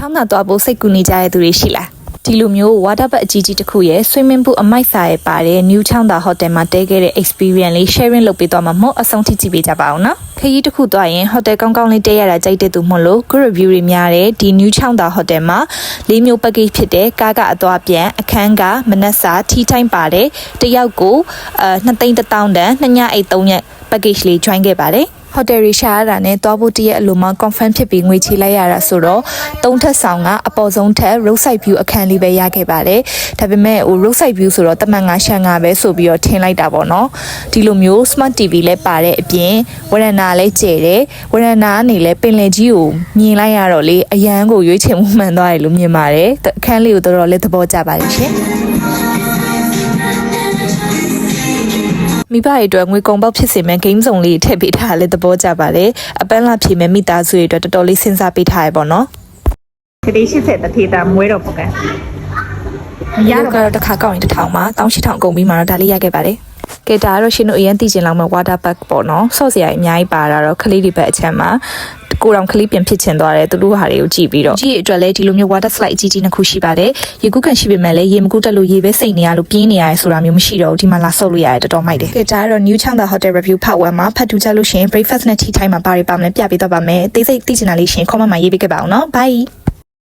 ချောင်းသာသွားဖို့စိတ်ကူနေကြတဲ့သူတွေရှိလားဒီလိုမျိုး water park အကြီးကြီးတစ်ခုရဲ့ swimming pool အမိုက်စာရဲ့ပါတဲ့ New ချောင်းသာ hotel မှာတဲခဲ့တဲ့ experience လေး sharing လုပ်ပေးသွားမှာမို့အဆုံးထိကြည့်ပေးကြပါအောင်နော်ခရီးတစ်ခုသွားရင် hotel ကောင်းကောင်းလေးတဲရတာကြိုက်တဲ့သူမို့လို့ good review တွေများတဲ့ဒီ New ချောင်းသာ hotel မှာ၄မျိုး package ဖြစ်တဲ့ကားကအသွားပြန်အခန်းကမနက်စာ tea time ပါတယ်တယောက်ကို2,100,000 တန်2ညအိတ်3ရက် package လေး join ခဲ့ပါတယ်ဟိုတယ်ရီရှာရတာနဲ့တွားဖို့တရက်အလိုမှာ confirm ဖြစ်ပြီးငွေချေလိုက်ရတာဆိုတော့၃ထပ်ဆောင်ကအပေါ်ဆုံးထပ် roadside view အခန်းလေးပဲရခဲ့ပါတယ်ဒါပေမဲ့roadside view ဆိုတော့တမန်ငါရှန်ငါပဲဆိုပြီးတော့ထင်လိုက်တာပေါ့နော်ဒီလိုမျိုး smart TV လဲပါတဲ့အပြင်ဝရဏာလဲကျဲတယ်ဝရဏာကနေလဲပင်လယ်ကြီးကိုမြင်လိုက်ရတော့လေအရန်ကိုရွေးချယ်မှုမှန်သွားတယ်လို့မြင်ပါတယ်အခန်းလေးကိုတော်တော်လေးသဘောကျပါတယ်ရှင်မိဘတွေအတွက်ငွေကုန်ပေါက်ဖြစ်စေမဲ့ game zone လေးထည့်ပေးထားလည်းသဘောကျပါတယ်အပန်းလာဖြေမဲ့မိသားစုတွေအတွက်တော်တော်လေးစဉ်းစားပေးထားရပေါ့နော်ကလေး80တထေတာမွေးတော့ပေါ့ကဲရတော့တစ်ခါကောက်ရင်1000မှာ18000ကုန်ပြီးမှတော့ဒါလေးရခဲ့ပါတယ်ကဲဒါကတော့ရှင်တို့အရင်သိချင်လောက်မဲ့ water park ပေါ့နော်ဆော့စရာအများကြီးပါတာတော့ခလေးတွေပဲအချက်မှာကိုတောင်ခလေးပြန်ဖြစ်ချင်သွားတယ်သူတို့ဟာတွေကိုကြည့်ပြီးတော့ကြည့်အတွက်လည်းဒီလိုမျိုး water slide အကြီးကြီးနှစ်ခုရှိပါတယ်ရေကူးကန်ရှိပေမဲ့လည်းရေမကူးတက်လို့ရေပဲစိတ်နေရလို့ပြင်းနေရတယ်ဆိုတာမျိုးမရှိတော့ဘူးဒီမှာလာဆော့လို့ရတယ်တော်တော်မိုက်တယ်ကဲဒါကတော့ New ချောင်းသာ hotel review part 1မှာဖတ်ထူးကြလို့ရှိရင် breakfast နဲ့ tea time မှာပါရပါမယ်ပြပေးတော့ပါမယ်သိစိတ်သိချင်တာလေးရှင် comment မှာရေးပေးခဲ့ပါအောင်နော် bye